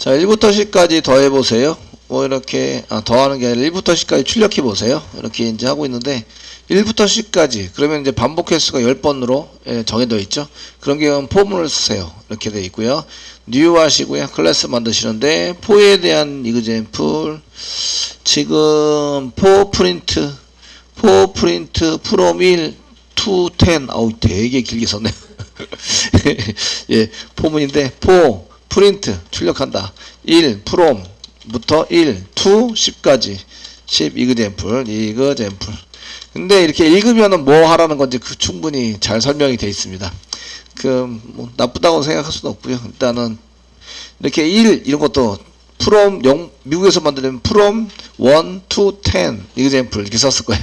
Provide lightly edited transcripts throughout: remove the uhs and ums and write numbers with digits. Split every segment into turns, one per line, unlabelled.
자, 1부터 10까지 더해보세요. 뭐 이렇게 더하는 게 아니라 1부터 10까지 출력해보세요. 이렇게 이제 하고 있는데 1부터 10까지 그러면 이제 반복 횟수가 10번으로 정해져 있죠. 그런 경우는 포문을 쓰세요. 이렇게 되어 있고요. new 하시고요. 클래스 만드시는데 포에 대한 이그젠플 지금 포 프린트 from 1 to 10 아우 되게 길게 썼네요. 예, 포문인데 포 프린트 출력한다. 1 from부터 1 to 10까지 10 이그젠플 근데 이렇게 읽으면은 뭐 하라는 건지 충분히 잘 설명이 되어 있습니다. 뭐 나쁘다고 생각할 수는 없고요. 일단은 이렇게 1 이런 것도 from 미국에서 만들면 from 1 to 10 이그젠플 이렇게 썼을 거예요.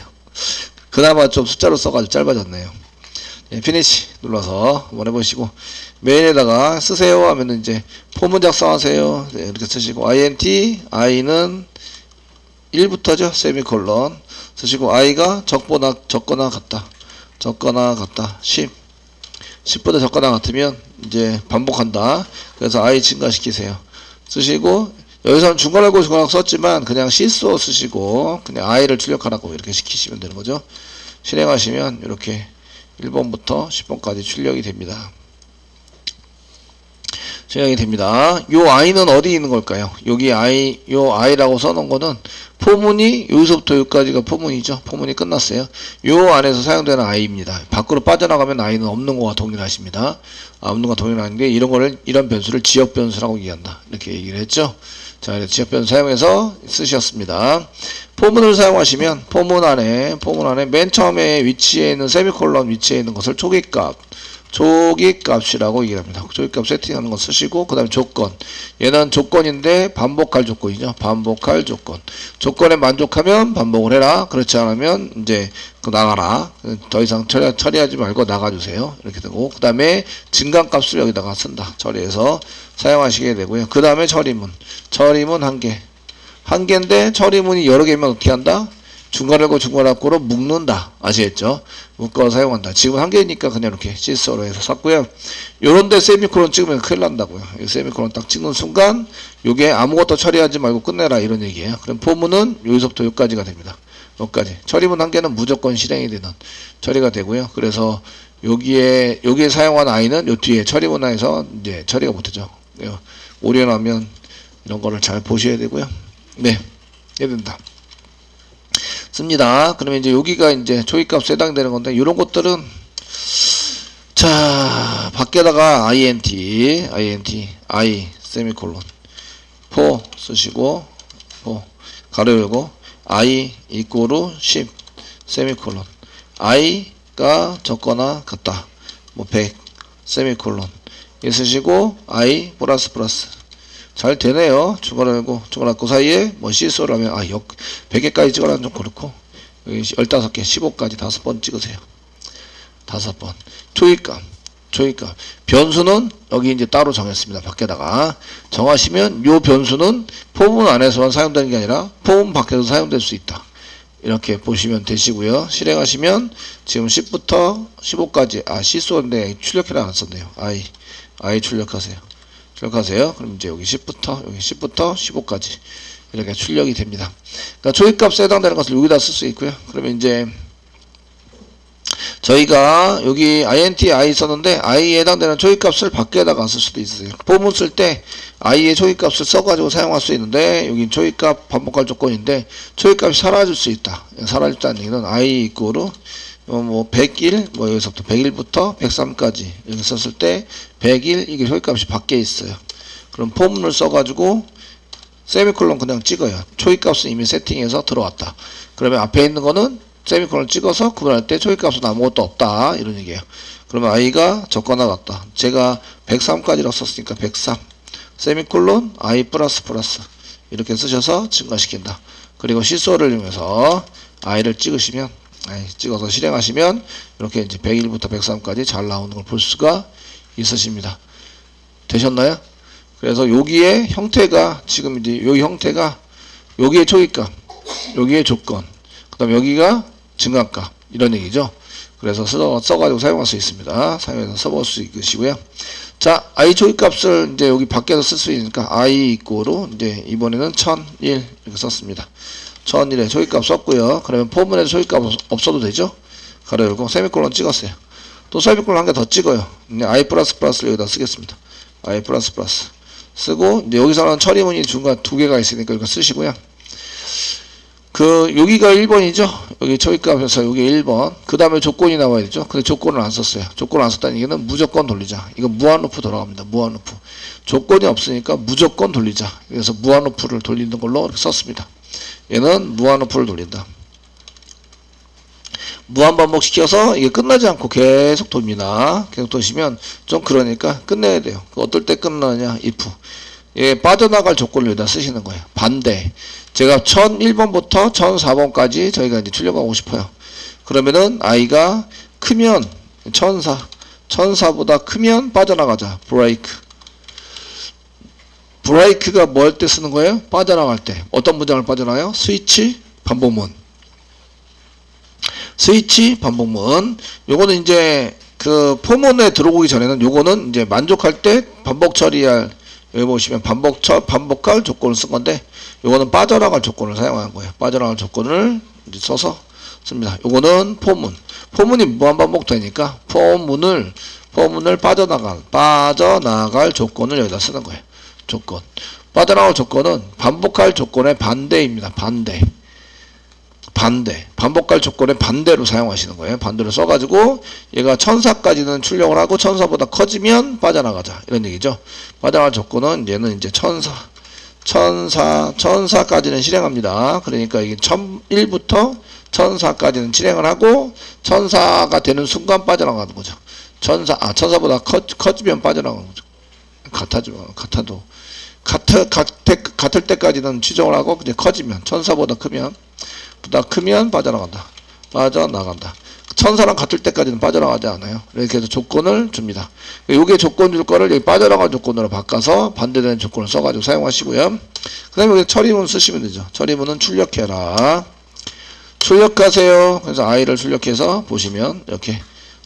그나마 좀 숫자로 써가지고 짧아졌네요. 예, 피니시 눌러서 한번 해보시고 메인에다가 쓰세요 하면은 이제 포문 작성하세요. 네, 이렇게 쓰시고 int i는 1부터죠. 세미콜론 쓰시고 i가 적거나 같다 10보다 적거나 같으면 이제 반복한다. 그래서 i 증가시키세요. 쓰시고 여기서는 중괄호고 중괄호 썼지만 그냥 시소 쓰시고 그냥 i를 출력하라고 이렇게 시키시면 되는 거죠. 실행하시면 이렇게 1번부터 10번까지 출력이 됩니다. 요 i는 어디 있는 걸까요? 여기 요 i라고 써놓은 거는 포문이 여기서부터 여기까지가 포문이죠. 포문이 끝났어요. 요 안에서 사용되는 i입니다. 밖으로 빠져나가면 i는 없는 거와 동일하십니다. 없는 거와 동일한데 이런 변수를 지역 변수라고 얘기한다. 이렇게 얘기를 했죠. 자, 그래서 지역 변수 사용해서 쓰셨습니다. 포문을 사용하시면 포문 안에 맨 처음에 위치에 있는 세미콜론 위치에 있는 것을 조기값이라고 얘기합니다. 조기값 세팅하는 거 쓰시고 그 다음에 조건 얘는 조건인데 반복할 조건이죠. 반복할 조건 조건에 만족하면 반복을 해라. 그렇지 않으면 이제 나가라. 더 이상 처리하지 말고 나가주세요. 이렇게 되고 그 다음에 증강값을 여기다가 쓴다. 처리해서 사용하시게 되고요. 그 다음에 처리문 한 개인데 처리문이 여러 개면 어떻게 한다? 중괄호고 묶는다. 아시겠죠? 묶어 사용한다. 지금 한 개니까 그냥 이렇게 시스로 해서 샀고요. 요런데 세미콜론 찍으면 큰일 난다고요. 세미콜론 딱 찍는 순간 요게 아무것도 처리하지 말고 끝내라 이런 얘기예요. 그럼 포문은 여기서부터 여기까지가 됩니다. 여기까지. 처리문 한 개는 무조건 실행이 되는 처리가 되고요. 그래서 여기에 사용한 i는 요 뒤에 처리문 안에서 이제 처리가 못하죠. 오류나면 이런 거를 잘 보셔야 되고요. 네. 이래 된다. 씁니다. 그러면 이제 여기가 이제 조기값 해당되는 건데 이런 것들은 자 밖에다가 int i 세미콜론 포 쓰시고 포 가로 열고 i 이꼬르 10 세미콜론 i가 적거나 같다 뭐 100 세미콜론 이 쓰시고 i 플러스 잘 되네요. 중괄호고 그 사이에 뭐 시소를 하면 100개까지 찍으라면 좀 그렇고 여기 15개 15까지 5번 찍으세요. 5번 조기값 변수는 여기 이제 따로 정했습니다. 밖에다가 정하시면 요 변수는 포문 안에서만 사용되는 게 아니라 포문 밖에서 사용될 수 있다. 이렇게 보시면 되시고요. 실행하시면 지금 10부터 15까지 시소인데 출력해라 안 썼네요. i 출력하세요. 그럼 이제 여기 10부터 15까지 이렇게 출력이 됩니다. 그러니까 조기값에 해당되는 것을 여기다 쓸 수 있고요. 그러면 이제 저희가 여기 int i 썼는데 i에 해당되는 조기값을 밖에다가 쓸 수도 있어요. 포문 쓸 때 i의 조기값을 써가지고 사용할 수 있는데 여기 조기값 반복할 조건인데 조기값이 사라질 수 있다. 사라졌다는 얘기는 i 이꼬르 뭐 101, 뭐 여기서부터 101부터 103까지 이렇게 썼을 때 101 이게 조기값이 밖에 있어요. 그럼 포문을 써가지고 세미콜론 그냥 찍어요. 조기값은 이미 세팅해서 들어왔다. 그러면 앞에 있는 거는 세미콜론 찍어서 구분할 때 조기값은 아무것도 없다 이런 얘기예요. 그러면 i가 적거나 같다. 제가 103까지라고 썼으니까 103 세미콜론 i 플러스 이렇게 쓰셔서 증가시킨다. 그리고 시소를 이용해서 i를 찍으시면 찍어서 실행하시면 이렇게 이제 101부터 103까지 잘 나오는 걸 볼 수가 있으십니다. 되셨나요? 그래서 여기에 형태가 지금 이제 여기 형태가 여기에 초기값, 여기에 조건, 그 다음 여기가 증가값 이런 얘기죠. 그래서 써가지고 사용할 수 있습니다. 사용해서 써볼 수 있으시고요. 자, i 초기값을 이제 여기 밖에서 쓸 수 있으니까 i 이꼬로 이제 이번에는 1001 이렇게 썼습니다. 1001에 초기값 썼고요. 그러면 포문에 초기값 없어도 되죠? 가로 열고 세미콜론 찍었어요. 또 세미콜론 한 개 더 찍어요. 이제 i 플러스 플러스를 여기다 쓰겠습니다. i 플러스 플러스 쓰고 이제 여기서는 처리문이 중간 두 개가 있으니까 이거 쓰시고요. 여기가 1번이죠. 여기 초기값에서 여기 1번. 그 다음에 조건이 나와야 되죠. 근데 조건을 안 썼어요. 조건을 안 썼다는 얘기는 무조건 돌리자. 이거 무한루프 돌아갑니다. 무한루프. 조건이 없으니까 무조건 돌리자. 그래서 무한루프를 돌리는 걸로 이렇게 썼습니다. 얘는 무한루프를 돌린다. 무한반복시켜서 이게 끝나지 않고 계속 돕니다. 계속 도시면 좀 그러니까 끝내야 돼요. 어떨 때 끝나냐? if. 예, 빠져나갈 조건을 여기다 쓰시는 거예요. 반대. 제가 1001번부터 1004번까지 저희가 이제 출력하고 싶어요. 그러면은 i가 크면 1004보다 크면 빠져나가자. 브레이크. 브레이크가 뭐 할 때 쓰는 거예요? 빠져나갈 때. 어떤 문장을 빠져나가요? 스위치 반복문. 스위치 반복문. 요거는 이제 그 포문에 들어오기 전에는 요거는 이제 만족할 때 반복 처리할, 여기 보시면 반복할 조건을 쓴 건데, 요거는 빠져나갈 조건을 사용한 거예요. 빠져나갈 조건을 이제 써서 씁니다. 요거는 포문. 포문이 무한반복 되니까 포문을 빠져나갈 조건을 여기다 쓰는 거예요. 조건. 빠져나갈 조건은 반복할 조건의 반대입니다. 반복할 조건의 반대로 사용하시는 거예요. 반대로 써가지고 얘가 1004까지는 출력을 하고 1004보다 커지면 빠져나가자. 이런 얘기죠. 빠져나갈 조건은 얘는 이제 1004까지는 실행합니다. 그러니까 이게 1001부터 1004까지는 실행을 하고 1004가 되는 순간 빠져나가는 거죠. 1004보다 커지면 빠져나가는 거죠. 같을 때까지는 추정을 하고 이제 커지면 1004보다 크면 빠져나간다. 1004랑 같을 때까지는 빠져나가지 않아요. 이렇게 해서 조건을 줍니다. 요게 조건 줄 거를 여기 빠져나갈 조건으로 바꿔서 반대되는 조건을 써가지고 사용하시고요. 그 다음에 여기 처리문 쓰시면 되죠. 처리문은 출력해라. 출력하세요. 그래서 i를 출력해서 보시면 이렇게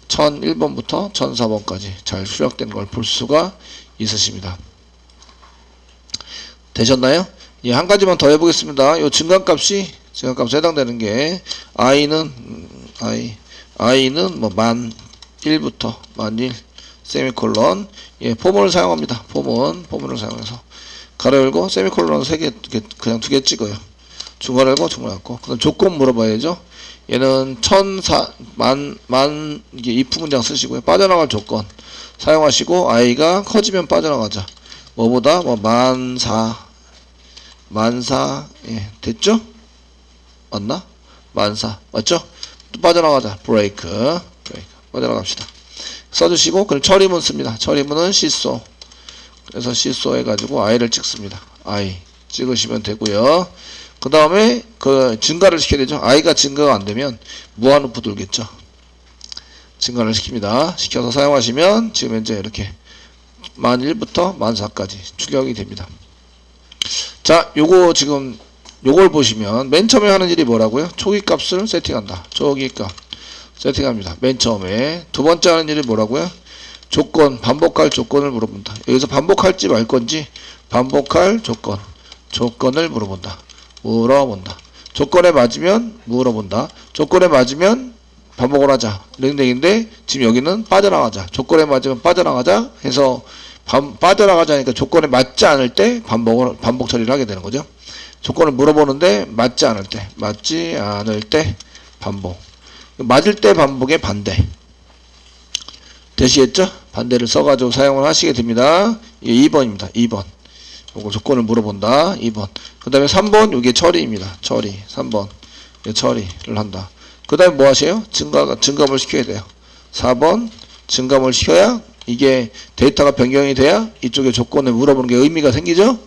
1001번부터 1004번까지 잘 출력된 걸 볼 수가 있으십니다. 되셨나요? 예, 한 가지만 더 해보겠습니다. 요 증가값에 해당되는 게 i는 뭐 1001부터 1001 세미콜론, 예, 포문을 사용합니다. 포문을 사용해서 가로 열고 세미콜론 3개 그냥 2개 찍어요. 중괄호 열고 중괄호 닫고. 그다음 조건 물어봐야죠. 얘는 1004 이게 if 문장 쓰시고요. 빠져나갈 조건 사용하시고 i가 커지면 빠져나가자. 뭐보다 뭐 14,000 예, 됐죠? 맞나? 14,000 맞죠? 또 빠져나가자. 브레이크 빠져나갑시다. 써주시고 그럼 처리문 씁니다. 처리문은 시소. 그래서 시소 해가지고 i를 찍습니다. i 찍으시면 되고요. 그 다음에 그 증가를 시켜야 되죠. i가 증가가 안 되면 무한루프 돌겠죠. 증가를 시킵니다. 시켜서 사용하시면 지금 현재 이렇게 1001부터 14,000까지 출력이 됩니다. 자, 요거 지금 요걸 보시면 맨 처음에 하는 일이 뭐라고요? 초기값을 세팅한다. 초기값 세팅합니다. 맨 처음에. 두 번째 하는 일이 뭐라고요? 반복할 조건을 물어본다. 여기서 반복할지 말 건지 반복할 조건을 물어본다. 조건에 맞으면 물어본다. 조건에 맞으면 반복을 하자. 이런 얘기인데 지금 여기는 빠져나가자. 조건에 맞으면 빠져나가자 해서 빠져나가자니까 조건에 맞지 않을 때 반복 처리를 하게 되는 거죠. 조건을 물어보는데 맞지 않을 때 반복. 맞을 때 반복의 반대. 되시겠죠? 반대를 써가지고 사용을 하시게 됩니다. 이게 2번입니다. 2번. 요거 조건을 물어본다. 2번. 그 다음에 3번, 요게 처리입니다. 3번. 처리를 한다. 그 다음에 뭐 하세요? 증감을 시켜야 돼요. 4번, 증감을 시켜야 이게 데이터가 변경이 돼야 이쪽에 조건을 물어보는 게 의미가 생기죠?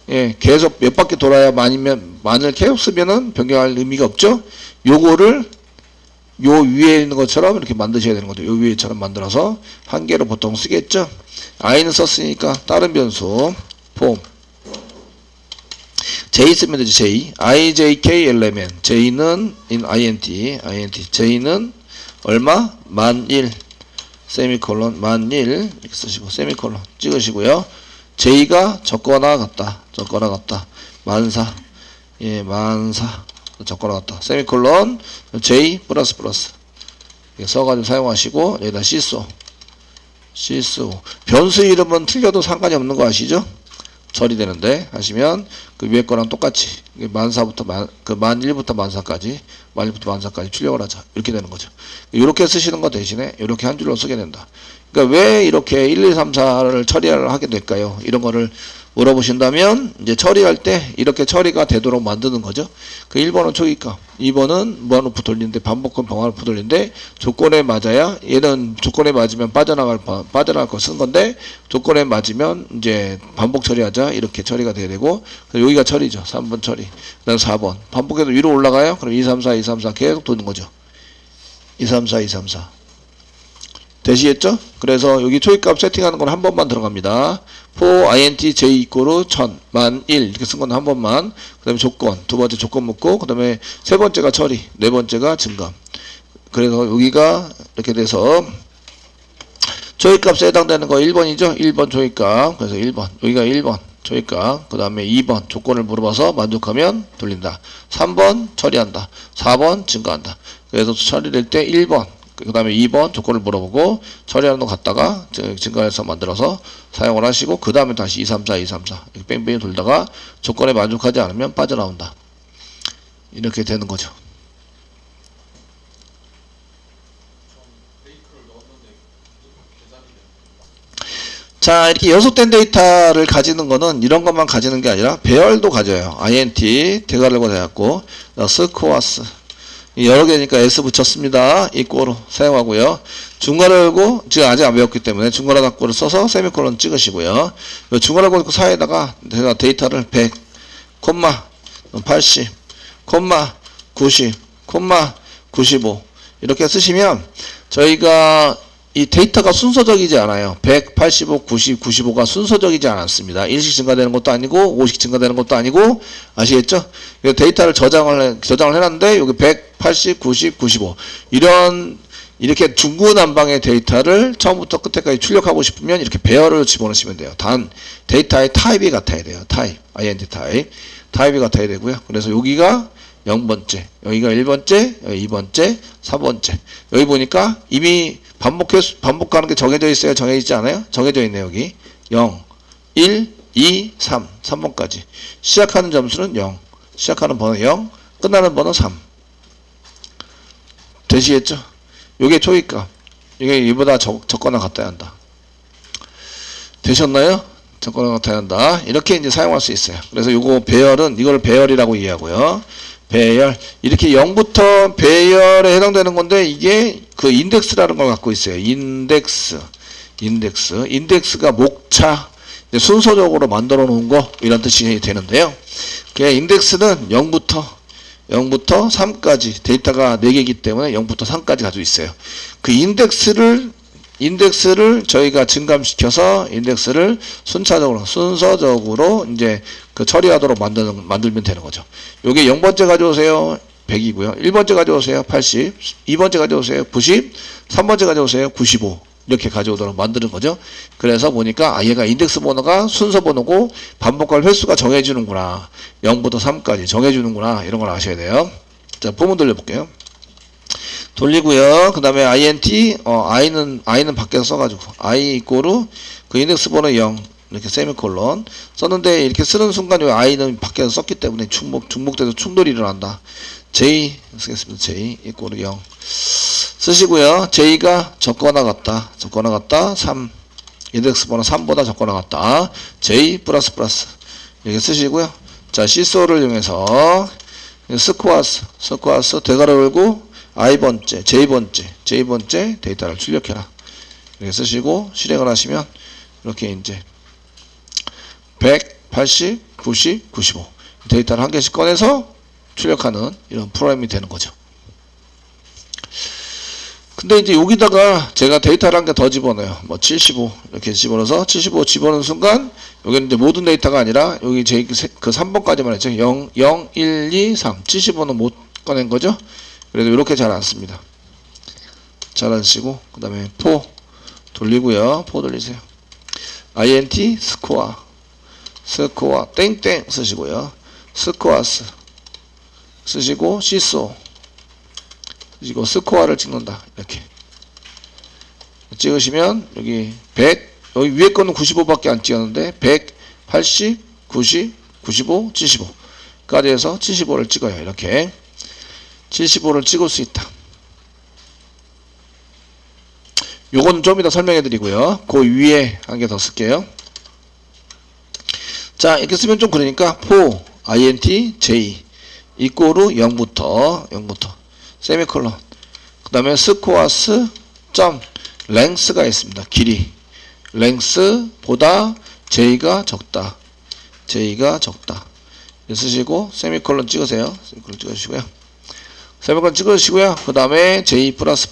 예, 계속 몇 바퀴 돌아야 만을 계속 쓰면은 변경할 의미가 없죠? 요거를 요 위에 있는 것처럼 이렇게 만드셔야 되는 거죠. 요 위에처럼 만들어서 한 개로 보통 쓰겠죠? i는 썼으니까 다른 변수 폼 j 쓰면 되죠. j ijk 엘레멘 j는 int j는 얼마? 1001 세미콜론 1001 이렇게 쓰시고 세미콜론 찍으시고요. J가 적거나 같다. 적거나 같다. 14 예, 14 적거나 같다. 세미콜론 J 플러스 플러스 이렇게 써가지고 사용하시고 여기다 C소 변수 이름은 틀려도 상관이 없는 거 아시죠? 처리되는데 하시면 그 위에 거랑 똑같이 14부터 그 11부터 14까지 11부터 14까지 출력을 하자 이렇게 되는 거죠. 이렇게 쓰시는 거 대신에 이렇게 한 줄로 쓰게 된다. 그러니까 왜 이렇게 1, 2, 3, 4를 처리를 하게 될까요? 이런 거를 물어보신다면 이제 처리할 때 이렇게 처리가 되도록 만드는 거죠. 그 1번은 초기값, 2번은 무한루프 돌리는데 반복은 방한루프 돌리는데 조건에 맞아야 얘는 조건에 맞으면 빠져나갈 거 쓴 건데 조건에 맞으면 이제 반복 처리하자 이렇게 처리가 돼야 되고 여기가 처리죠. 3번 처리. 그다음 4번 반복해도 위로 올라가요. 그럼 2, 3, 4, 2, 3, 4 계속 도는 거죠. 2, 3, 4, 2, 3, 4 되시겠죠? 그래서 여기 초기값 세팅하는 건 한 번만 들어갑니다. for int j equal 1000 1001 이렇게 쓴 건 한 번만. 그 다음에 조건 두 번째 조건 묻고 그 다음에 세 번째가 처리 네 번째가 증감. 그래서 여기가 이렇게 돼서 초기값에 해당되는 거 1번이죠. 1번 초기값. 그래서 1번 여기가 1번 초기값. 그 다음에 2번 조건을 물어봐서 만족하면 돌린다. 3번 처리한다. 4번 증가한다. 그래서 처리될 때 1번 그 다음에 2번 조건을 물어보고 처리하는 거 갖다가 증가해서 만들어서 사용을 하시고 그 다음에 다시 2, 3, 4, 2, 3, 4 이렇게 뺑뺑이 돌다가 조건에 만족하지 않으면 빠져나온다. 이렇게 되는 거죠. 자, 이렇게 연속된 데이터를 가지는 거는 이런 것만 가지는 게 아니라 배열도 가져요. int 대괄호 해갖고 스코어스 여러 개니까 s 붙였습니다. 이꼬로 사용하고요. 중괄호 열고 지금 아직 안 배웠기 때문에 중괄호 닫고를 써서 세미콜론 찍으시고요. 중괄호 열고 사이에다가 제가 데이터를 100, 80, 90, 95 이렇게 쓰시면 저희가 이 데이터가 순서적이지 않아요. 100, 85, 90, 95가 순서적이지 않았습니다. 1씩 증가되는 것도 아니고 5씩 증가되는 것도 아니고 아시겠죠? 데이터를 저장을 해놨는데 여기 100, 80, 90, 95 이렇게 중구난방의 데이터를 처음부터 끝에까지 출력하고 싶으면 이렇게 배열을 집어넣으시면 돼요. 단 데이터의 타입이 같아야 돼요. 타입, int 타입이 같아야 되고요. 그래서 여기가 0번째, 여기가 1번째, 여기 2번째, 3번째. 여기 보니까 이미 반복하는 게 정해져 있어요? 정해져 있지 않아요? 정해져 있네요, 여기. 0, 1, 2, 3. 3번까지. 시작하는 점수는 0. 시작하는 번호 0. 끝나는 번호 3. 되시겠죠? 요게 초기값. 이게 이보다 적거나 같아야 한다. 되셨나요? 적거나 같아야 한다. 이렇게 이제 사용할 수 있어요. 그래서 요거 배열은, 이걸 배열이라고 이해하고요. 배열 이렇게 0부터 배열에 해당되는 건데 이게 그 인덱스라는 걸 갖고 있어요. 인덱스가 목차 순서적으로 만들어 놓은 거 이런 뜻이 되는데요. 그 인덱스는 0부터 3까지 데이터가 4개이기 때문에 0부터 3까지 가지고 있어요. 그 인덱스를 저희가 증감시켜서 인덱스를 순서적으로 이제 그 처리하도록 만들면 되는 거죠. 요게 0번째 가져오세요. 100이고요. 1번째 가져오세요. 80. 2번째 가져오세요. 90. 3번째 가져오세요. 95. 이렇게 가져오도록 만드는 거죠. 그래서 보니까 얘가 인덱스 번호가 순서 번호고 반복할 횟수가 정해주는구나. 0부터 3까지 정해주는구나. 이런 걸 아셔야 돼요. 자, 포문 돌려볼게요. 돌리고요. 그 다음에 int i는 밖에서 써가지고 i 이꼬르 그 인덱스 번호 0 이렇게 세미콜론 썼는데 이렇게 쓰는 순간 요 i는 밖에서 썼기 때문에 중복돼서 충돌이 일어난다. j 쓰겠습니다. j 이꼬르 0 쓰시고요. j가 적거나 같다. 3 인덱스 번호 3보다 적거나 같다. j 플러스 이렇게 쓰시고요. 자, 시소를 이용해서 스코어스 대괄호 열고 i번째, j번째 데이터를 출력해라. 이렇게 쓰시고 실행을 하시면 이렇게 이제 100, 80, 90, 95 데이터를 한 개씩 꺼내서 출력하는 이런 프로그램이 되는 거죠. 근데 이제 여기다가 제가 데이터를 한 개 더 집어넣어요. 뭐 75 이렇게 집어넣어서 75 집어넣는 순간 여기는 이제 모든 데이터가 아니라 여기 제 그 3번까지만 했죠. 0, 1, 2, 3 75는 못 꺼낸 거죠. 그래도 이렇게 잘 안 씁니다. 잘 안 쓰고 그 다음에 돌리고요. 포 돌리세요. int 스코어 땡땡 쓰시고요. 스코어스 쓰시고 시소 쓰시고 스코어를 찍는다. 이렇게 찍으시면 여기 100 여기 위에 거는 95밖에 안 찍었는데 100, 80, 90, 95, 75까지 해서 75를 찍어요. 이렇게 75를 찍을 수 있다. 요건 좀 이따 설명해 드리고요. 그 위에 한 개 더 쓸게요. 자, 이렇게 쓰면 좀 그러니까 for int j 이꼬르 0부터 세미콜론 그 다음에 스코어스 점 랭스가 있습니다. 길이 랭스보다 j가 적다. 쓰시고 세미콜론 찍으세요. 세미콜론 찍으시고요. 그 다음에 j 플러스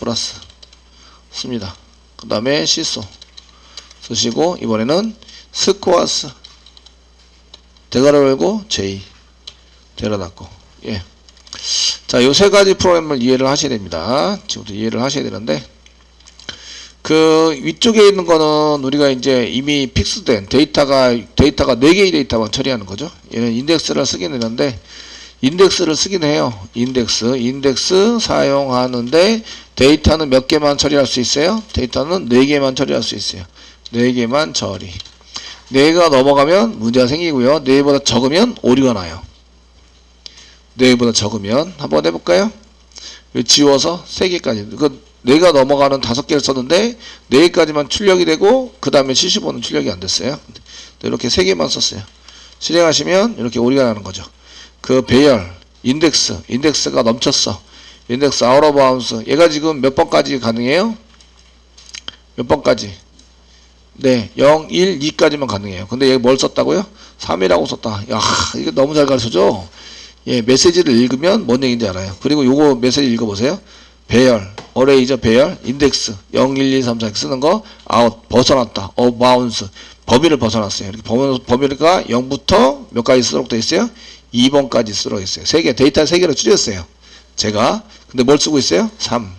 씁니다. 그 다음에 시소 쓰시고 이번에는 스코어스 대괄호 열고 j 데려놨고 예. 자, 요 세 가지 프로그램을 이해를 하셔야 됩니다. 지금부터 이해를 하셔야 되는데 그 위쪽에 있는 거는 우리가 이제 이미 픽스된 데이터가 4개의 데이터만 처리하는 거죠. 얘는 인덱스를 쓰긴 했는데 인덱스를 쓰긴 해요. 인덱스 사용하는데 데이터는 몇 개만 처리할 수 있어요? 데이터는 4개만 처리할 수 있어요. 4개만 처리. 4개가 넘어가면 문제가 생기고요. 4개보다 적으면 오류가 나요. 4개보다 적으면 한번 해볼까요? 지워서 3개까지. 그 4개가 넘어가는 5개를 썼는데 4개까지만 출력이 되고 그 다음에 75는 출력이 안 됐어요. 이렇게 3개만 썼어요. 실행하시면 이렇게 오류가 나는 거죠. 그 배열, 인덱스가 넘쳤어. 인덱스 아웃 오브 바운스. 얘가 지금 몇 번까지 가능해요? 몇 번까지? 네, 0, 1, 2까지만 가능해요. 근데 얘 뭘 썼다고요? 3이라고 썼다. 야, 이거 너무 잘 가르쳐줘. 예, 메시지를 읽으면 뭔 얘기인지 알아요. 그리고 요거 메시지 읽어보세요. 배열, 어레이죠, 배열, 인덱스 0, 1, 2, 3, 4 쓰는 거 아웃, 벗어났다. 바운스, 범위를 벗어났어요. 이렇게 범위가 0부터 몇 가지 쓰도록 되어 있어요? 2번까지 쓰도록 있어요. 3개, 데이터 3개로 줄였어요. 제가. 근데 뭘 쓰고 있어요? 3.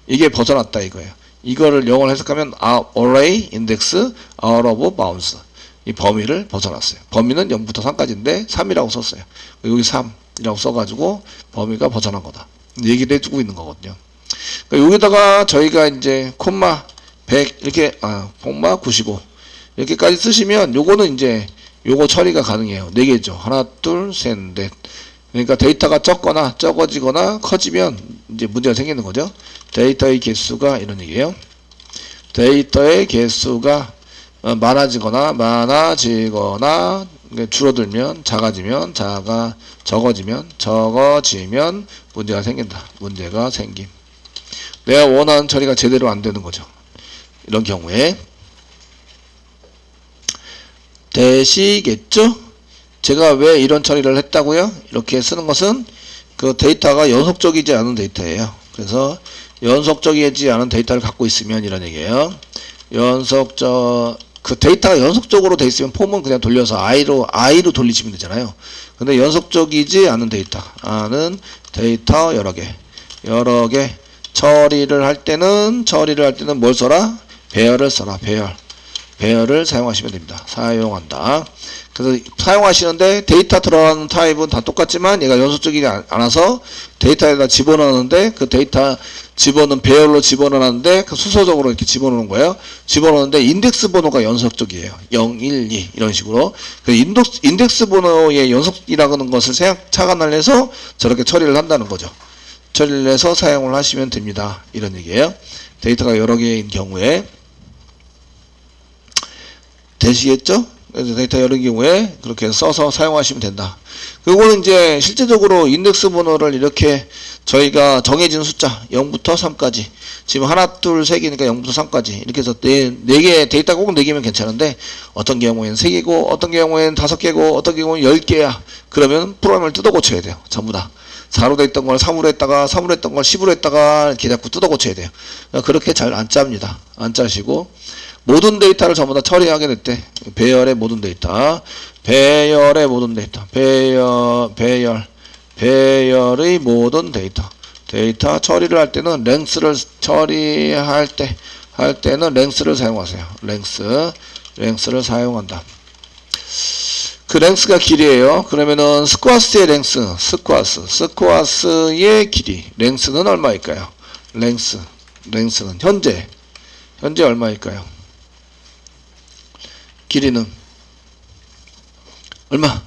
이게 벗어났다 이거예요. 이거를 영어로 해석하면 array index out of bounds. 이 범위를 벗어났어요. 범위는 0부터 3까지인데 3이라고 썼어요. 여기 3이라고 써가지고 범위가 벗어난 거다. 얘기를 해주고 있는 거거든요. 그러니까 여기다가 저희가 이제 콤마 100 이렇게 콤마 95 이렇게까지 쓰시면 요거는 이제 요거 처리가 가능해요. 4개죠. 하나, 둘, 셋, 넷. 그러니까 데이터가 적거나 적어지거나 커지면 이제 문제가 생기는 거죠. 데이터의 개수가 이런 얘기예요. 데이터의 개수가 많아지거나 줄어들면 적어지면 문제가 생긴다. 문제가 생김. 내가 원하는 처리가 제대로 안 되는 거죠. 이런 경우에 되시겠죠? 제가 왜 이런 처리를 했다고요? 이렇게 쓰는 것은 그 데이터가 연속적이지 않은 데이터예요. 그래서 연속적이지 않은 데이터를 갖고 있으면 이런 얘기예요. 그 데이터가 연속적으로 돼 있으면 폼은 그냥 돌려서 i로 돌리시면 되잖아요. 근데 연속적이지 않은 데이터 여러 개 처리를 할 때는 뭘 써라? 배열을 써라. 배열을 사용하시면 됩니다. 사용한다. 그래서 사용하시는데 데이터 들어가는 타입은 다 똑같지만 얘가 연속적이지 않아서 데이터에다 집어넣는데 그 데이터 배열로 집어넣는데 그 수소적으로 이렇게 집어넣는 거예요. 집어넣는데 인덱스 번호가 연속적이에요. 0, 1, 2 이런 식으로. 그 인덱스 번호의 연속이라는 것을 착안을 해서 저렇게 처리를 한다는 거죠. 처리를 해서 사용을 하시면 됩니다. 이런 얘기예요. 데이터가 여러 개인 경우에 되시겠죠? 그래서 데이터 여러 경우에 그렇게 써서 사용하시면 된다. 그거는 이제 실제적으로 인덱스 번호를 이렇게 저희가 정해진 숫자 0부터 3까지 지금 하나, 둘, 세 개니까 0부터 3까지 이렇게 해서 네 개 데이터가 꼭 4개면 괜찮은데 어떤 경우에는 3개고 어떤 경우에는 5개고 어떤 경우는 10개야. 그러면 프로그램을 뜯어 고쳐야 돼요. 전부 다. 4로 돼 있던 걸 3으로 했다가 3으로 했던 걸 10으로 했다가 이렇게 자꾸 뜯어 고쳐야 돼요. 그렇게 잘 안 짭니다. 안 짜시고 모든 데이터를 전부 다 처리하게 될 때 배열의 모든 데이터 배열의 모든 데이터 처리를 할 때는 랭스를 처리할 때 할 때는 랭스를 사용하세요. 랭스를 사용한다. 그 랭스가 길이에요. 그러면은 스쿼스의 랭스, 스쿼스의 길이, 랭스는 얼마일까요? 랭스는 현재 얼마일까요? 길이는 얼마?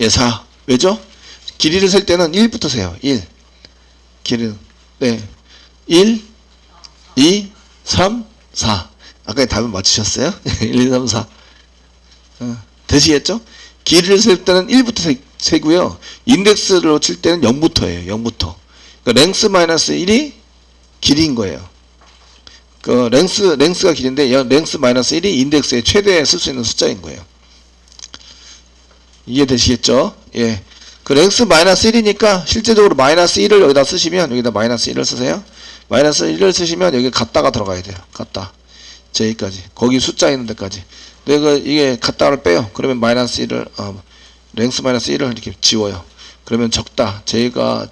예, 4. 왜죠? 길이를 셀 때는 1부터 세요. 1. 길이는 네. 1, 2, 3, 4. 아까 답을 맞추셨어요? 1, 2, 3, 4. 되시겠죠? 길이를 셀 때는 1부터 세고요. 인덱스로 칠 때는 0부터예요. 0부터. 그러니까 랭스 마이너스 1이 길이인 거예요. 그 랭스가 길인데 랭스 마이너스 1이 인덱스의 최대에 쓸 수 있는 숫자인 거예요. 이해되시겠죠? 예. 그 랭스 마이너스 1이니까 실제적으로 마이너스 1을 여기다 쓰시면 여기다 마이너스 1을 쓰세요. 마이너스 1을 쓰시면 여기 갖다가 들어가야 돼요. 갖다. J까지. 거기 숫자 있는 데까지. 내가 이게 갖다를 빼요. 그러면 마이너스 1을 랭스 마이너스 1을 이렇게 지워요. 그러면 적다. J가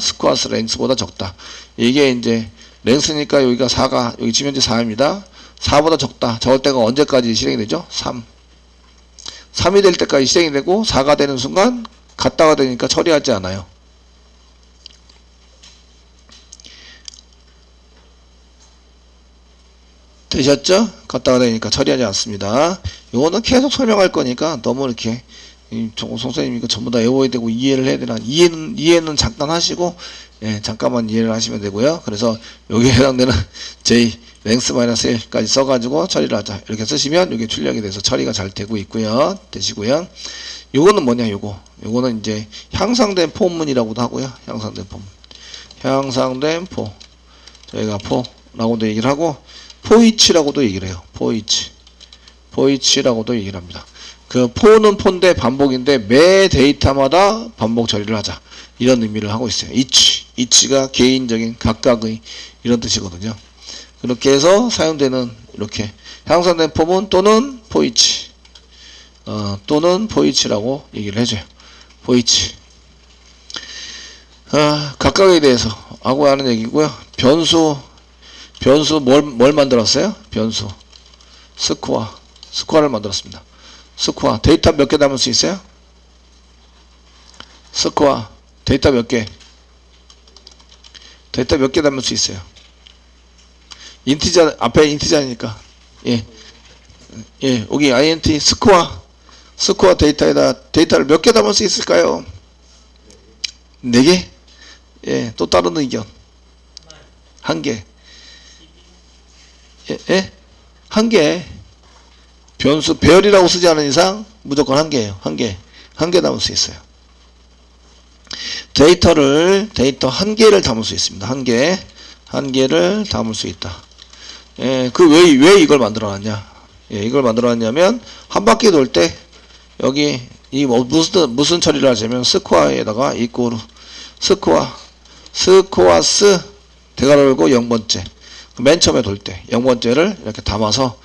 스쿼스 랭스보다 적다. 이게 이제 랭스니까 여기가 4가 여기 지금 현재 4입니다. 4보다 적다. 적을 때가 언제까지 실행이 되죠? 3. 3이 될 때까지 실행이 되고 4가 되는 순간 갖다가 되니까 처리하지 않아요. 되셨죠? 갖다가 되니까 처리하지 않습니다. 이거는 계속 설명할 거니까 너무 이렇게 선생님 이거 전부 다 외워야 되고 이해를 해야 되나 이해는 잠깐 하시고 예, 잠깐만 이해를 하시면 되고요. 그래서 여기에 해당되는 J 랭스 마이너스 1까지 써가지고 처리를 하자 이렇게 쓰시면 이게 출력이 돼서 처리가 잘 되고 있고요. 되시고요. 요거는 뭐냐 요거는 이제 향상된 포문이라고도 하고요. 향상된 포 저희가 포라고도 얘기를 하고 포이치라고도 얘기를 해요. 포이치라고도 얘기를 합니다. 그 포는 포인데 반복인데 매 데이터마다 반복 처리를 하자 이런 의미를 하고 있어요. 이치가 개인적인 각각의 이런 뜻이거든요. 그렇게 해서 사용되는 이렇게 향상된 포문 또는 포이치 또는 포이치라고 얘기를 해줘요. 포이치 각각에 대해서 하고 하는 얘기고요. 변수 뭘 만들었어요? 변수 스코어를 만들었습니다. 스코어 데이터 몇 개 담을 수 있어요? 스코어 데이터 몇 개 담을 수 있어요? 인티저 앞에 인티저니까 예 여기 int 스코어 데이터에다 데이터를 몇 개 담을 수 있을까요? 4개? 예, 또 다른 의견 1개 예? 1개 변수 배열이라고 쓰지 않은 이상 무조건 1개예요. 1개 담을 수 있어요. 데이터 1개를 담을 수 있습니다. 1개를 담을 수 있다. 예, 왜 이걸 만들어놨냐? 예, 이걸 만들어놨냐면 한 바퀴 돌 때 여기 이 무슨 처리를 하자면 스코어에다가 이꼬르 스코어스 대괄호 열고 0번째 맨 처음에 돌 때 0번째를 이렇게 담아서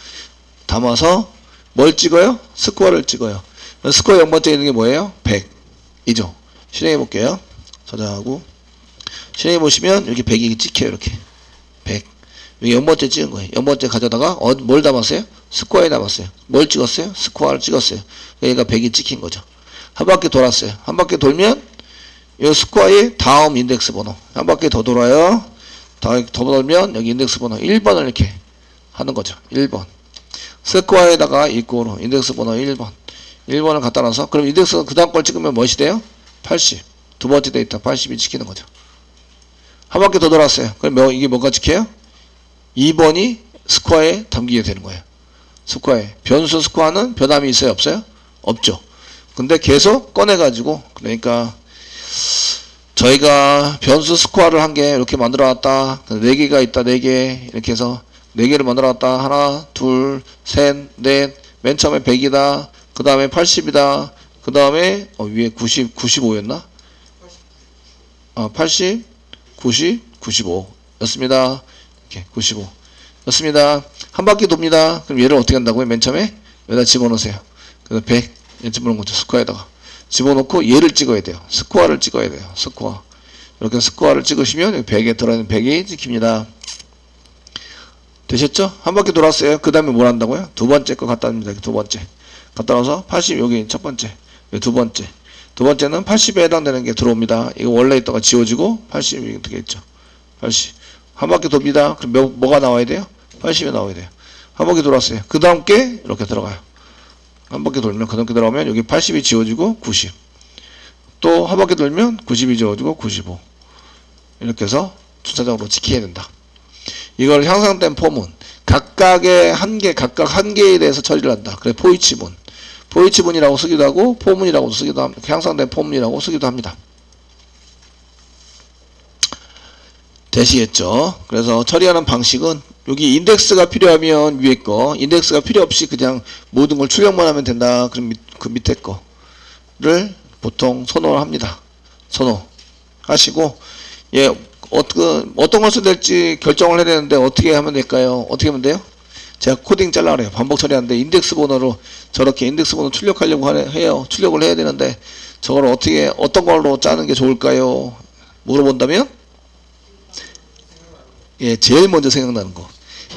뭘 찍어요? 스코어를 찍어요. 스코어 0번째 있는 게 뭐예요? 100이죠. 실행해 볼게요. 저장하고 실행해 보시면 이렇게 100이 찍혀요. 이렇게 100 여기 0번째 찍은 거예요. 0번째 가져다가 뭘 담았어요? 스코어에 담았어요. 뭘 찍었어요? 스코어를 찍었어요. 얘가 100이 찍힌 거죠. 한 바퀴 돌았어요. 한 바퀴 돌면 이 스코어의 다음 인덱스 번호 한 바퀴 더 돌아요. 더 돌면 여기 인덱스 번호 1번을 이렇게 하는 거죠. 1번 스코어에다가 이꼬로 인덱스 번호 1번을 갖다 놔서 그럼 인덱스 그 다음 걸 찍으면 무엇이 돼요? 80 두 번째 데이터 80이 찍히는 거죠. 한 바퀴 더 돌았어요. 그럼 이게 뭐가 찍혀요? 2번이 스코어에 담기게 되는 거예요. 스코어에 변수 스코어는 변함이 있어요? 없어요? 없죠. 근데 계속 꺼내가지고 그러니까 저희가 변수 스코어를 한 개 이렇게 만들어 놨다. 4개가 있다. 4개 이렇게 해서 4개를 만들어 놨다. 하나 둘 셋 넷 맨 처음에 100이다. 그 다음에 80이다. 그 다음에 위에 95였나? 80 90 95 였습니다. 이렇게 95 였습니다. 한 바퀴 돕니다. 그럼 얘를 어떻게 한다고요? 맨 처음에 여기다 집어넣으세요. 그래서 100 집어넣은 거죠. 스코어에다가 집어넣고 얘를 찍어야 돼요. 스코어를 찍어야 돼요. 스코어 이렇게 스코어를 찍으시면 100에 들어있는 100이 찍힙니다. 되셨죠? 한 바퀴 돌았어요. 그 다음에 뭘 한다고요? 두 번째 거 갖다 줍니다. 두 번째. 갖다 놔서 80, 여기 첫 번째. 여기 두 번째. 두 번째는 80에 해당되는 게 들어옵니다. 이거 원래 있던 거 지워지고 80이 되겠죠. 80. 한 바퀴 돕니다. 그럼 뭐가 나와야 돼요? 80이 나와야 돼요. 한 바퀴 돌았어요. 그 다음 게 이렇게 들어가요. 한 바퀴 돌면 그 다음 게 들어가면 여기 80이 지워지고 90. 또 한 바퀴 돌면 90이 지워지고 95. 이렇게 해서 순차적으로 지켜야 된다. 이걸 향상된 폼은 각각의 각각 한 개에 대해서 처리를 한다. 그래 포이치문. 포이치문이라고 쓰기도 하고 포문이라고 쓰기도 합니다. 향상된 포문이라고 쓰기도 합니다. 되시겠죠? 그래서 처리하는 방식은 여기 인덱스가 필요하면 위에 거, 인덱스가 필요 없이 그냥 모든 걸 출력만 하면 된다. 그럼 그 밑에 거를 보통 선호를 합니다. 선호 하시고, 예, 어떤 것을 될지 결정을 해야 되는데 어떻게 하면 될까요? 어떻게 하면 돼요? 제가 코딩 잘라 그래요. 반복 처리하는데 인덱스 번호로 저렇게 인덱스 번호 출력하려고 해요. 출력을 해야 되는데 저걸 어떤 걸로 짜는 게 좋을까요? 물어본다면? 예, 제일 먼저 생각나는 거.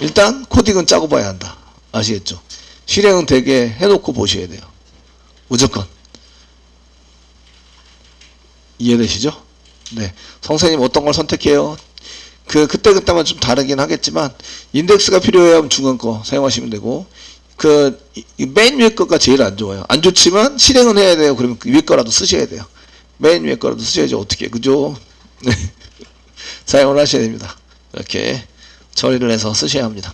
일단 코딩은 짜고 봐야 한다. 아시겠죠? 실행은 되게 해놓고 보셔야 돼요. 무조건. 이해되시죠? 네. 선생님 어떤 걸 선택해요? 그때마다 좀 다르긴 하겠지만, 인덱스가 필요해야 중간 거 사용하시면 되고, 맨 위에 거가 제일 안 좋아요. 안 좋지만, 실행은 해야 돼요. 그러면 그 위에 거라도 쓰셔야 돼요. 맨 위에 거라도 쓰셔야죠. 어떻게, 그죠? 네. 사용을 하셔야 됩니다. 이렇게 처리를 해서 쓰셔야 합니다.